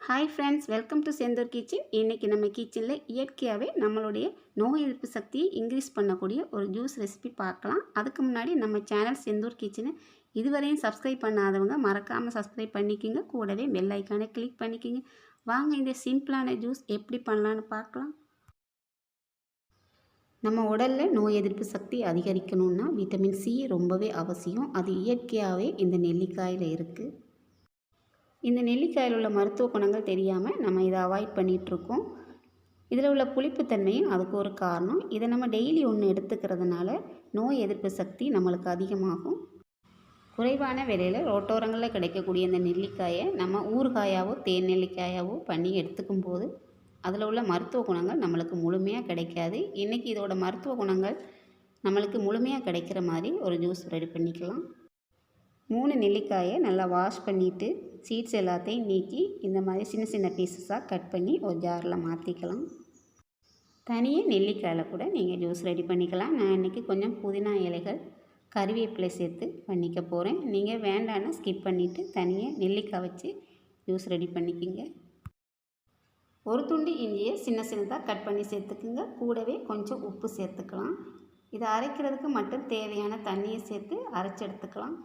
Hi friends, welcome to Senthur kitchen. இன்றைக்கி நம்ம கிச்சனில் இயற்கையாகவே நம்மளுடைய நோய் எதிர்ப்பு சக்தியை இன்க்ரீஸ் பண்ணக்கூடிய ஒரு ஜூஸ் ரெசிபி பார்க்கலாம். அதுக்கு முன்னாடி நம்ம சேனல் செந்தூர் கிச்சனை இதுவரையும் சப்ஸ்கிரைப் பண்ணாதவங்க மறக்காமல் சப்ஸ்கிரைப் பண்ணிக்கோங்க. கூடவே பெல் ஐக்கானை கிளிக் பண்ணிக்கோங்க. வாங்க இந்த சிம்பிளான ஜூஸ் எப்படி பண்ணலான்னு பார்க்கலாம். நம்ம உடலில் நோய் எதிர்ப்பு சக்தி அதிகரிக்கணும்னா விட்டமின் சி ரொம்பவே அவசியம். அது இயற்கையாகவே இந்த நெல்லிக்காயில் இருக்குது. இந்த நெல்லிக்காயில் உள்ள மருத்துவ குணங்கள் தெரியாமல் நம்ம இதை அவாய்ட் பண்ணிகிட்ருக்கோம். இதில் உள்ள புளிப்புத்தன்மையும் அதுக்கு ஒரு காரணம். இதை நம்ம டெய்லி ஒன்று எடுத்துக்கிறதுனால நோய் எதிர்ப்பு சக்தி நம்மளுக்கு அதிகமாகும். குறைவான விலையில் ரோட்டோரங்களில் கிடைக்கக்கூடிய இந்த நெல்லிக்காயை நம்ம ஊறுகாயாவோ தேன் நெல்லிக்காயாவோ பண்ணி எடுத்துக்கும் போது அதில் உள்ள மருத்துவ குணங்கள் நம்மளுக்கு முழுமையாக கிடைக்காது. இன்றைக்கி இதோட மருத்துவ குணங்கள் நம்மளுக்கு முழுமையாக கிடைக்கிற மாதிரி ஒரு ஜூஸ் ரெடி பண்ணிக்கலாம். 3 நெல்லிக்காயை நல்லா வாஷ் பண்ணிவிட்டு சீட்ஸ் எல்லாத்தையும் நீக்கி இந்த மாதிரி சின்ன சின்ன பீசஸாக கட் பண்ணி ஒரு ஜாரில் மாற்றிக்கலாம். தனியாக நெல்லிக்காயில் கூட நீங்கள் ஜூஸ் ரெடி பண்ணிக்கலாம். நான் இன்றைக்கி கொஞ்சம் புதினா இலைகள் கறிவேப்பிலை சேர்த்து பண்ணிக்க போகிறேன். நீங்கள் வேண்டான்னு ஸ்கிப் பண்ணிவிட்டு தனியாக நெல்லிக்காய் வச்சு ஜூஸ் ரெடி பண்ணிக்கோங்க. ஒரு துண்டு இஞ்சியை சின்ன சின்னதாக கட் பண்ணி சேர்த்துக்குங்க. கூடவே கொஞ்சம் உப்பு சேர்த்துக்கலாம். இதை அரைக்கிறதுக்கு மட்டும் தேவையான தண்ணியை சேர்த்து அரைச்சி எடுத்துக்கலாம்.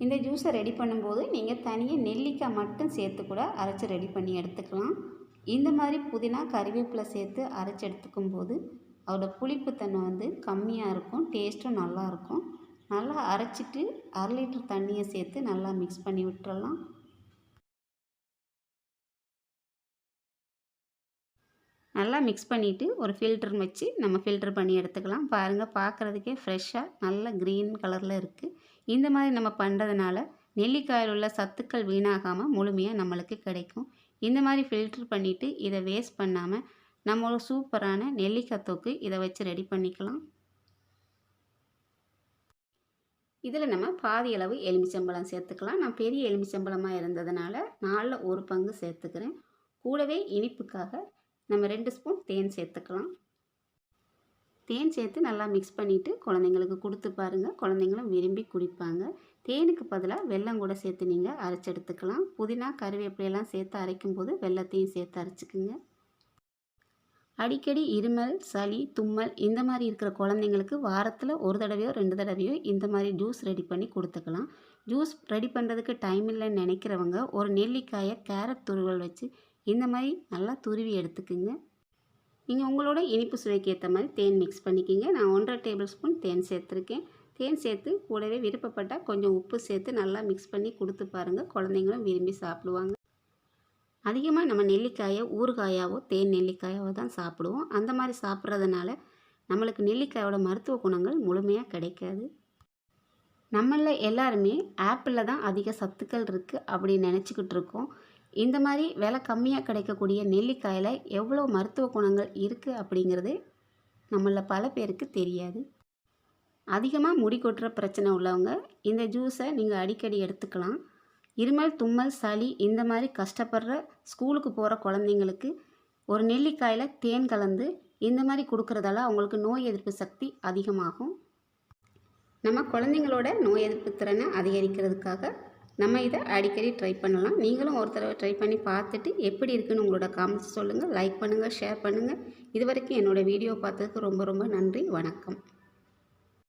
இந்த ஜூஸை ரெடி பண்ணும்போது நீங்கள் தனியாக நெல்லிக்காய் மட்டும் சேர்த்து கூட அரைச்சி ரெடி பண்ணி எடுத்துக்கலாம். இந்த மாதிரி புதினா கறிவேப்பிலை சேர்த்து அரைச்சி எடுத்துக்கும் போது அதோட புளிப்புத்தன்மை கம்மியாக இருக்கும், டேஸ்ட்டும் நல்லாயிருக்கும். நல்லா அரைச்சிட்டு 1/2 லிட்டர் தண்ணியை சேர்த்து நல்லா மிக்ஸ் பண்ணி விட்டுறலாம். நல்லா மிக்ஸ் பண்ணிவிட்டு ஒரு ஃபில்டர் வச்சு நம்ம ஃபில்டர் பண்ணி எடுத்துக்கலாம். பாருங்கள், பார்க்குறதுக்கே ஃப்ரெஷ்ஷாக நல்ல க்ரீன் கலரில் இருக்குது. இந்த மாதிரி நம்ம பண்ணுறதுனால நெல்லிக்காயில் உள்ள சத்துக்கள் வீணாகாமல் முழுமையாக நம்மளுக்கு கிடைக்கும். இந்த மாதிரி ஃபில்டர் பண்ணிவிட்டு இதை வேஸ்ட் பண்ணாமல் நம்ம ஒரு சூப்பரான நெல்லிக்காய் தொக்கு இதை வச்சு ரெடி பண்ணிக்கலாம். இதில் நம்ம பாதி அளவு எலுமிச்சம்பழம் சேர்த்துக்கலாம். நான் பெரிய எலுமிச்சம்பழமாக இருந்ததுனால 4ல் 1 பங்கு சேர்த்துக்கிறேன். கூடவே இனிப்புக்காக நம்ம 2 ஸ்பூன் தேன் சேர்த்துக்கலாம். தேன் சேர்த்து நல்லா மிக்ஸ் பண்ணிவிட்டு குழந்தைங்களுக்கு கொடுத்து பாருங்கள். குழந்தைங்களும் விரும்பி குடிப்பாங்க. தேனுக்கு பதிலாக வெல்லம் கூட சேர்த்து நீங்கள் அரைச்சி எடுத்துக்கலாம். புதினா கறிவேப்பிலையெல்லாம் சேர்த்து அரைக்கும்போது வெல்லத்தையும் சேர்த்து அரைச்சிக்குங்க. அடிக்கடி இருமல், சளி, தும்மல் இந்த மாதிரி இருக்கிற குழந்தைங்களுக்கு வாரத்தில் 1 தடவையோ 2 தடவையோ இந்த மாதிரி ஜூஸ் ரெடி பண்ணி கொடுத்துக்கலாம். ஜூஸ் ரெடி பண்ணுறதுக்கு டைம் இல்லைன்னு நினைக்கிறவங்க ஒரு நெல்லிக்காயை கேரட் துருவல் வச்சு இந்த மாதிரி நல்லா துருவி எடுத்துக்குங்க. நீங்கள் உங்களோட இனிப்பு சுவைக்கு ஏற்ற மாதிரி தேன் மிக்ஸ் பண்ணிக்கிங்க. நான் 1½ டேபிள் ஸ்பூன் தேன் சேர்த்துருக்கேன். தேன் சேர்த்து கூடவே விருப்பப்பட்டால் கொஞ்சம் உப்பு சேர்த்து நல்லா மிக்ஸ் பண்ணி கொடுத்து பாருங்கள். குழந்தைங்களும் விரும்பி சாப்பிடுவாங்க. அதிகமாக நம்ம நெல்லிக்காயை ஊறுகாயாவோ தேன் நெல்லிக்காயாவோ தான் சாப்பிடுவோம். அந்த மாதிரி சாப்பிட்றதுனால நம்மளுக்கு நெல்லிக்காயோட மருத்துவ குணங்கள் முழுமையாக கிடைக்காது. நம்மளில் எல்லாருமே ஆப்பிளில் தான் அதிக சத்துக்கள் இருக்குது அப்படின்னு நினச்சிக்கிட்டு இருக்கோம். இந்த மாதிரி விலை கம்மியாக கிடைக்கக்கூடிய நெல்லிக்காயில் எவ்வளோ மருத்துவ குணங்கள் இருக்குது அப்படிங்கிறது நம்மளில் பல பேருக்கு தெரியாது. அதிகமாக முடி கொட்டுற பிரச்சனை உள்ளவங்க இந்த ஜூஸை நீங்கள் அடிக்கடி எடுத்துக்கலாம். இருமல், தும்மல், சளி இந்த மாதிரி கஷ்டப்படுற ஸ்கூலுக்கு போகிற குழந்தைங்களுக்கு ஒரு நெல்லிக்காயில் தேன் கலந்து இந்த மாதிரி கொடுக்குறதால அவங்களுக்கு நோய் எதிர்ப்பு சக்தி அதிகமாகும். நம்ம குழந்தைங்களோட நோய் எதிர்ப்பு திறனை அதிகரிக்கிறதுக்காக நம்ம இதை அடிக்கடி ட்ரை பண்ணலாம். நீங்களும் ஒரு தடவை ட்ரை பண்ணி பார்த்துட்டு எப்படி இருக்குன்னு உங்களோட காமெண்ட்ஸ் சொல்லுங்கள். லைக் பண்ணுங்கள், ஷேர் பண்ணுங்கள். இது வரைக்கும் என்னோடய வீடியோ பார்த்ததுக்கு ரொம்ப ரொம்ப நன்றி. வணக்கம்.